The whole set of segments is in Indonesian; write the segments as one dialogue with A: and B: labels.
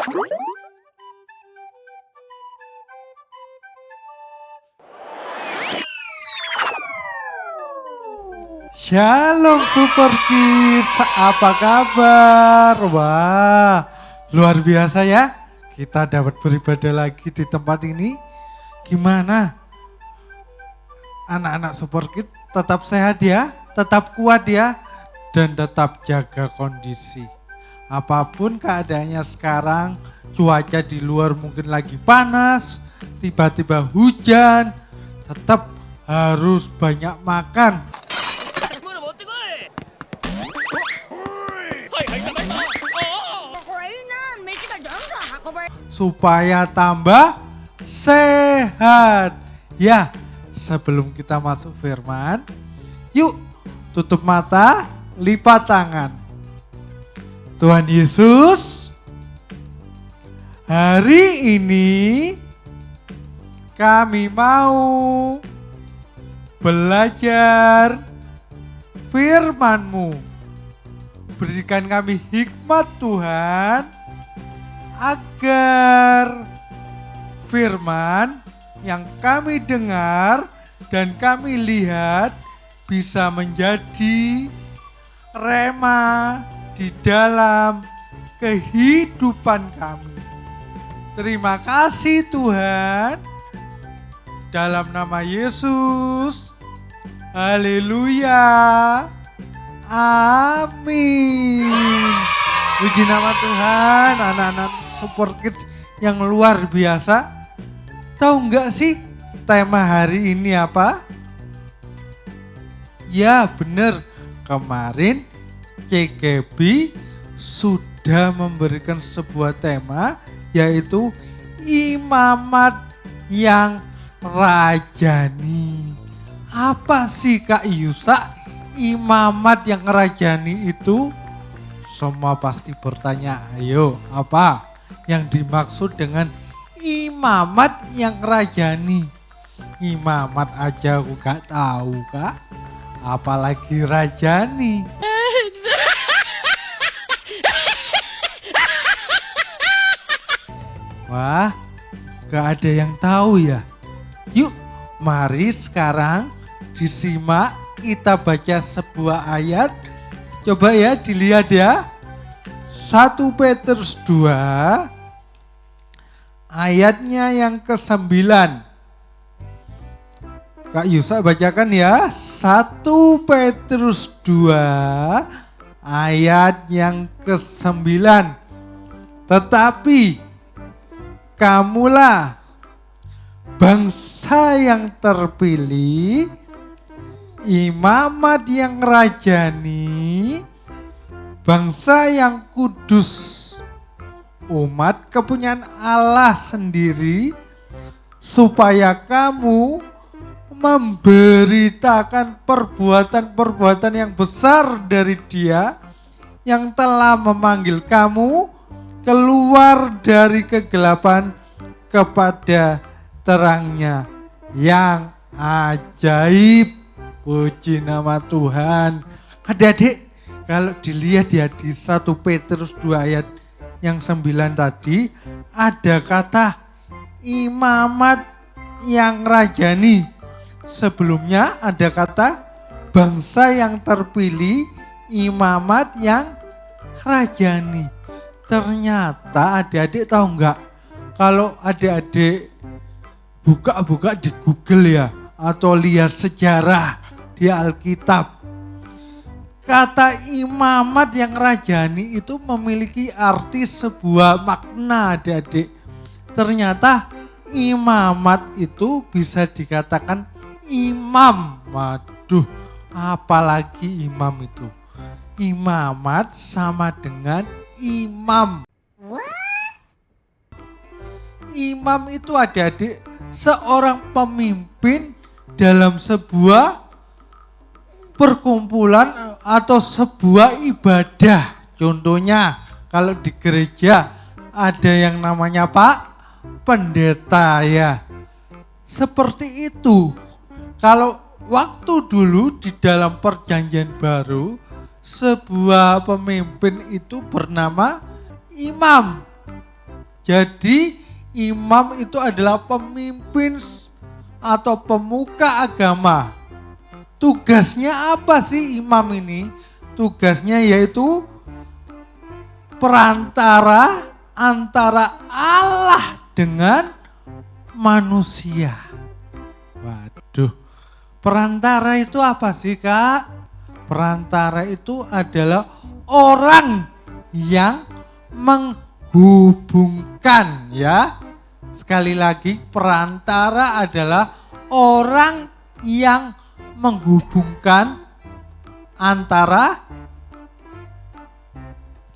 A: Shalom Super Kids, apa kabar? Wah, luar biasa ya. Kita dapat beribadah lagi di tempat ini. Gimana? Anak-anak Super Kids tetap sehat ya, tetap kuat ya, dan tetap jaga kondisi. Apapun keadaannya sekarang, cuaca di luar mungkin lagi panas, tiba-tiba hujan, tetap harus banyak makan. Supaya tambah sehat. Ya, sebelum kita masuk firman, yuk tutup mata, lipat tangan. Tuhan Yesus, hari ini kami mau belajar firman-Mu. Berikan kami hikmat Tuhan, agar firman yang kami dengar dan kami lihat bisa menjadi rema di dalam kehidupan kami. Terima kasih Tuhan, dalam nama Yesus. Haleluya. Amin. Puji nama Tuhan. Anak-anak Super Kids yang luar biasa. Tahu nggak sih tema hari ini apa? Ya benar, kemarin CKB sudah memberikan sebuah tema, yaitu imamat yang rajani. Apa sih Kak Yusa imamat yang rajani itu? Semua pasti bertanya, ayo apa yang dimaksud dengan imamat yang rajani? Imamat aja aku gak tahu Kak, apalagi rajani. Wah, gak ada yang tahu ya. Yuk, mari sekarang disimak, kita baca sebuah ayat. Coba ya dilihat ya. 1 Petrus 2 ayatnya yang ke-9. Kak Yusa bacakan ya. 1 Petrus 2 ayat yang ke-9. Tetapi kamulah bangsa yang terpilih, imamat yang rajani, bangsa yang kudus, umat kepunyaan Allah sendiri, supaya kamu memberitakan perbuatan-perbuatan yang besar dari Dia yang telah memanggil kamu keluar dari kegelapan kepada terangnya yang ajaib. Puji nama Tuhan. Adik-adik, kalau dilihat ya di 1 Petrus 2 ayat yang 9 tadi, ada kata imamat yang rajani. Sebelumnya ada kata bangsa yang terpilih, imamat yang rajani. Ternyata adik-adik tahu enggak, kalau adik-adik buka-buka di Google ya, atau lihat sejarah di Alkitab, kata imamat yang rajani itu memiliki arti sebuah makna adik-adik. Ternyata imamat itu bisa dikatakan imam. Waduh, apalagi imam itu. Imamat sama dengan imam. Imam itu adik-adik seorang pemimpin dalam sebuah perkumpulan atau sebuah ibadah. Contohnya kalau di gereja ada yang namanya Pak Pendeta ya. Seperti itu. Kalau waktu dulu di dalam Perjanjian Baru, sebuah pemimpin itu bernama imam. Jadi imam itu adalah pemimpin atau pemuka agama. Tugasnya apa sih imam ini? Tugasnya yaitu perantara antara Allah dengan manusia. Waduh, perantara itu apa sih, Kak? Perantara itu adalah orang yang menghubungkan, ya. Sekali lagi, perantara adalah orang yang menghubungkan antara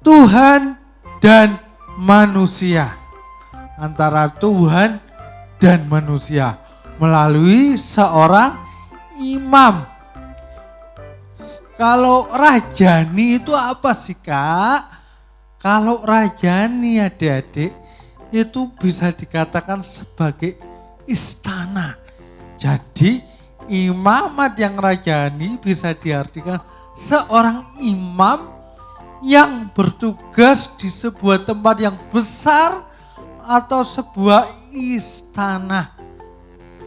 A: Tuhan dan manusia. Antara Tuhan dan manusia melalui seorang imam. Kalau rajani itu apa sih, Kak? Kalau rajani, adik-adik, itu bisa dikatakan sebagai istana. Jadi imamat yang rajani bisa diartikan seorang imam yang bertugas di sebuah tempat yang besar atau sebuah istana.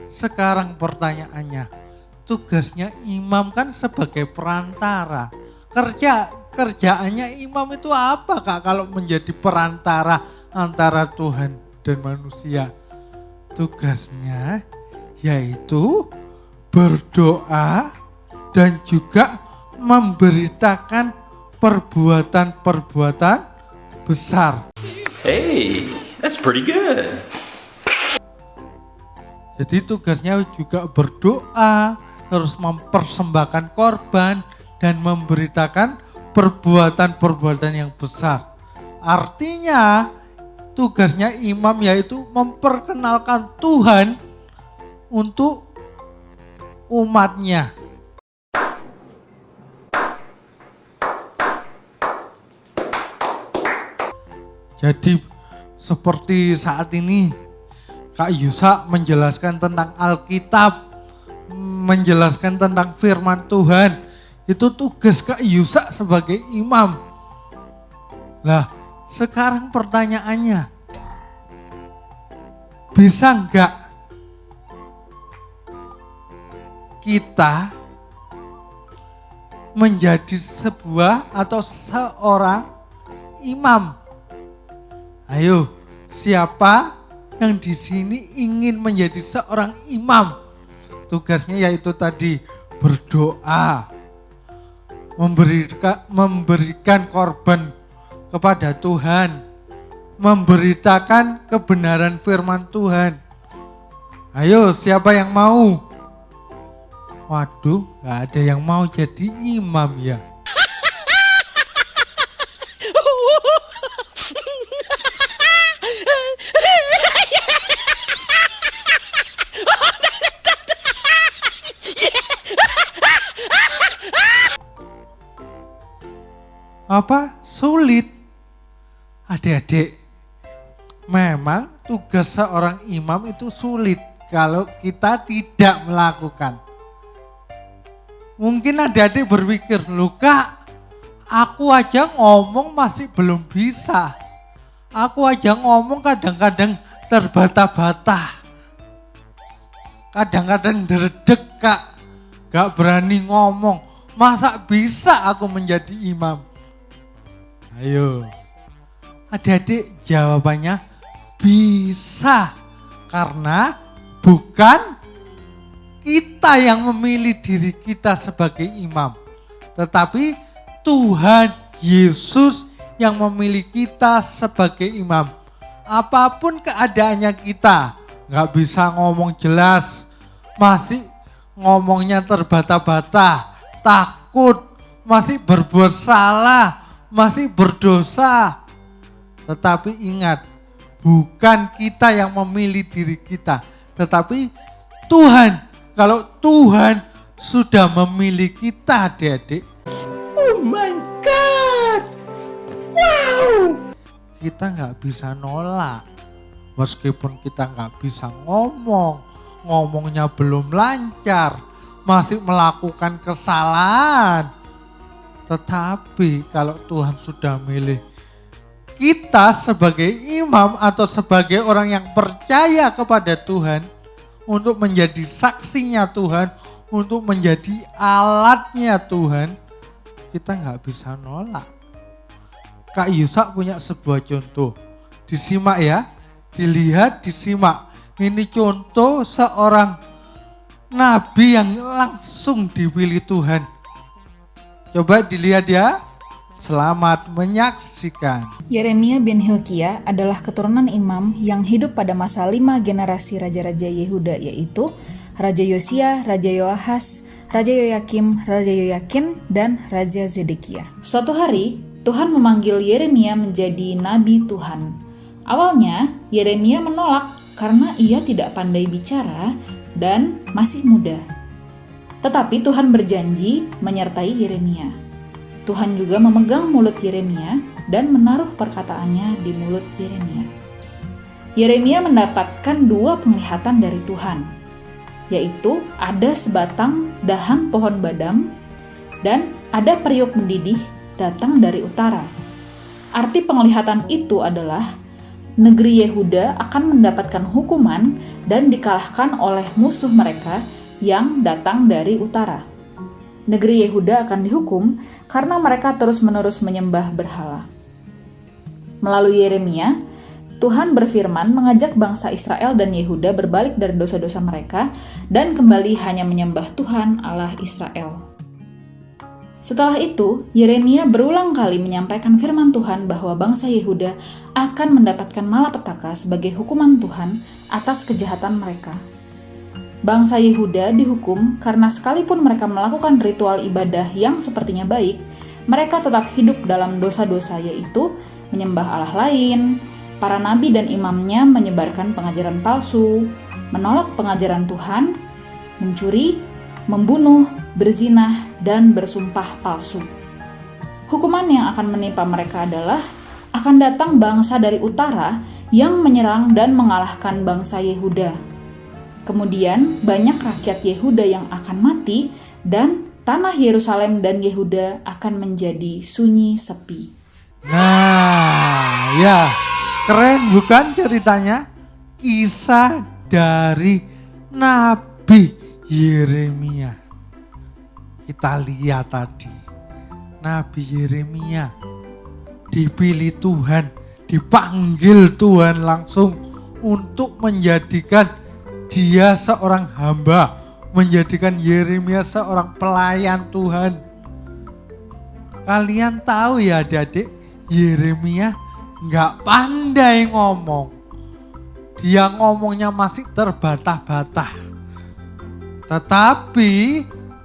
A: Sekarang pertanyaannya, tugasnya imam kan sebagai perantara. Kerjaannya imam itu apa, Kak, kalau menjadi perantara antara Tuhan dan manusia? Tugasnya yaitu berdoa dan juga memberitakan perbuatan-perbuatan besar.
B: Hey, that's pretty good.
A: Jadi tugasnya juga berdoa, terus mempersembahkan korban dan memberitakan perbuatan-perbuatan yang besar. Artinya tugasnya imam yaitu memperkenalkan Tuhan untuk umatnya. Jadi seperti saat ini Kak Yusa menjelaskan tentang Alkitab, menjelaskan tentang firman Tuhan. Itu tugas Kak Yusa sebagai imam. Lah, sekarang pertanyaannya, bisa enggak kita menjadi sebuah atau seorang imam? Ayo, siapa yang di sini ingin menjadi seorang imam? Tugasnya yaitu tadi berdoa, memberikan korban kepada Tuhan, memberitakan kebenaran firman Tuhan. Ayo, siapa yang mau? Waduh, gak ada yang mau jadi imam ya. Apa? Sulit. Adik-adik, memang tugas seorang imam itu sulit kalau kita tidak melakukan. Mungkin adik-adik berpikir, loh Kak, aku aja ngomong masih belum bisa. Aku aja ngomong kadang-kadang terbata-bata. Kadang-kadang derdek, Kak, gak berani ngomong. Masa bisa aku menjadi imam? Ayo, adik-adik, jawabannya bisa. Karena bukan kita yang memilih diri kita sebagai imam, tetapi Tuhan Yesus yang memilih kita sebagai imam. Apapun keadaannya kita, gak bisa ngomong jelas, masih ngomongnya terbata-bata, takut, masih berbuat salah, masih berdosa. Tetapi ingat, bukan kita yang memilih diri kita, tetapi Tuhan. Kalau Tuhan sudah memilih kita, adik-adik,
B: Oh my God! Wow!
A: kita nggak bisa nolak. Meskipun kita nggak bisa ngomongnya belum lancar, masih melakukan kesalahan. Tetapi kalau Tuhan sudah milih kita sebagai imam atau sebagai orang yang percaya kepada Tuhan, untuk menjadi saksinya Tuhan, untuk menjadi alatnya Tuhan, kita nggak bisa nolak. Kak Yusak punya sebuah contoh. Disimak ya, dilihat, disimak. Ini contoh seorang nabi yang langsung dipilih Tuhan. Coba dilihat ya. Selamat menyaksikan.
C: Yeremia bin Hilkiah adalah keturunan imam yang hidup pada masa 5 generasi raja-raja Yehuda, yaitu Raja Yosia, Raja Yoahas, Raja Yoyakim, Raja Yoyakin, dan Raja Zedekiah. Suatu hari, Tuhan memanggil Yeremia menjadi nabi Tuhan. Awalnya, Yeremia menolak karena ia tidak pandai bicara dan masih muda. Tetapi Tuhan berjanji menyertai Yeremia. Tuhan juga memegang mulut Yeremia dan menaruh perkataannya di mulut Yeremia. Yeremia mendapatkan 2 penglihatan dari Tuhan, yaitu ada sebatang dahan pohon badam dan ada periuk mendidih datang dari utara. Arti penglihatan itu adalah negeri Yehuda akan mendapatkan hukuman dan dikalahkan oleh musuh mereka yang datang dari utara. Negeri Yehuda akan dihukum karena mereka terus-menerus menyembah berhala. Melalui Yeremia, Tuhan berfirman mengajak bangsa Israel dan Yehuda berbalik dari dosa-dosa mereka dan kembali hanya menyembah Tuhan Allah Israel. Setelah itu, Yeremia berulang kali menyampaikan firman Tuhan bahwa bangsa Yehuda akan mendapatkan malapetaka sebagai hukuman Tuhan atas kejahatan mereka. Bangsa Yehuda dihukum karena sekalipun mereka melakukan ritual ibadah yang sepertinya baik, mereka tetap hidup dalam dosa-dosa, yaitu menyembah Allah lain, para nabi dan imamnya menyebarkan pengajaran palsu, menolak pengajaran Tuhan, mencuri, membunuh, berzinah, dan bersumpah palsu. Hukuman yang akan menimpa mereka adalah akan datang bangsa dari utara yang menyerang dan mengalahkan bangsa Yehuda. Kemudian banyak rakyat Yehuda yang akan mati dan tanah Yerusalem dan Yehuda akan menjadi sunyi sepi.
A: Nah, ya, keren bukan ceritanya? Kisah dari Nabi Yeremia. Kita lihat tadi, Nabi Yeremia dipilih Tuhan, dipanggil Tuhan langsung untuk menjadikan dia seorang hamba, menjadikan Yeremia seorang pelayan Tuhan. Kalian tahu ya adik-adik, Yeremia nggak pandai ngomong. Dia ngomongnya masih terbata-bata. Tetapi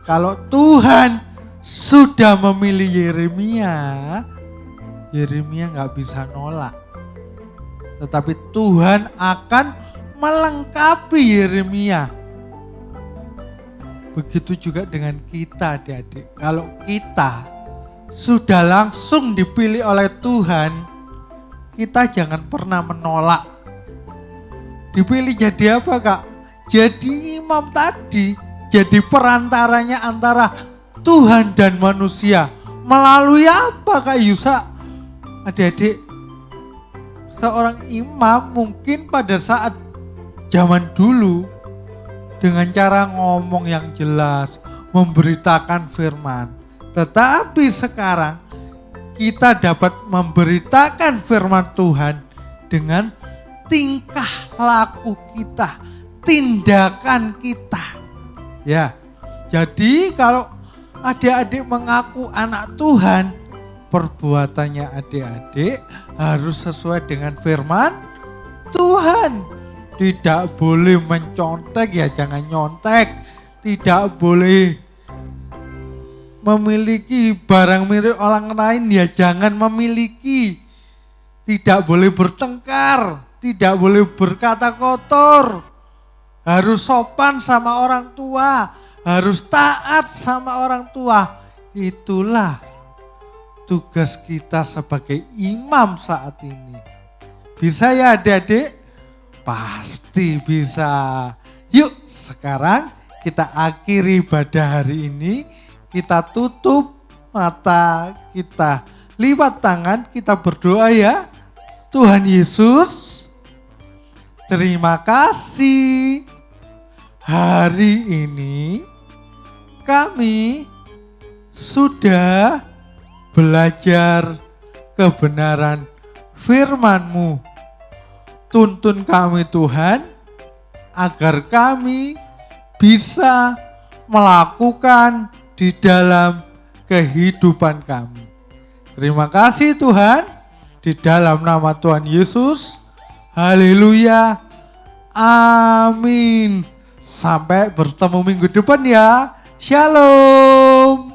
A: kalau Tuhan sudah memilih Yeremia, Yeremia nggak bisa nolak. Tetapi Tuhan akan melengkapi Yeremia. Begitu juga dengan kita adik-adik. Kalau kita sudah langsung dipilih oleh Tuhan, kita jangan pernah menolak. Dipilih jadi apa Kak? Jadi imam tadi, jadi perantaranya antara Tuhan dan manusia. Melalui apa Kak Yusa? Adik-adik, seorang imam mungkin pada saat zaman dulu dengan cara ngomong yang jelas, memberitakan firman. Tetapi sekarang kita dapat memberitakan firman Tuhan dengan tingkah laku kita, tindakan kita. Ya, jadi kalau adik-adik mengaku anak Tuhan, perbuatannya adik-adik harus sesuai dengan firman Tuhan. Tidak boleh mencontek, ya jangan nyontek. Tidak boleh memiliki barang milik orang lain, ya jangan memiliki. Tidak boleh bertengkar, tidak boleh berkata kotor. Harus sopan sama orang tua, harus taat sama orang tua. Itulah tugas kita sebagai imam saat ini. Bisa ya adik-adik? Pasti bisa. Yuk sekarang kita akhiri ibadah hari ini. Kita tutup mata, kita lipat tangan, kita berdoa ya. Tuhan Yesus, terima kasih. Hari ini kami sudah belajar kebenaran firman-Mu. Tuntun kami Tuhan, agar kami bisa melakukan di dalam kehidupan kami. Terima kasih Tuhan, di dalam nama Tuhan Yesus. Haleluya. Amin. Sampai bertemu minggu depan ya. Shalom.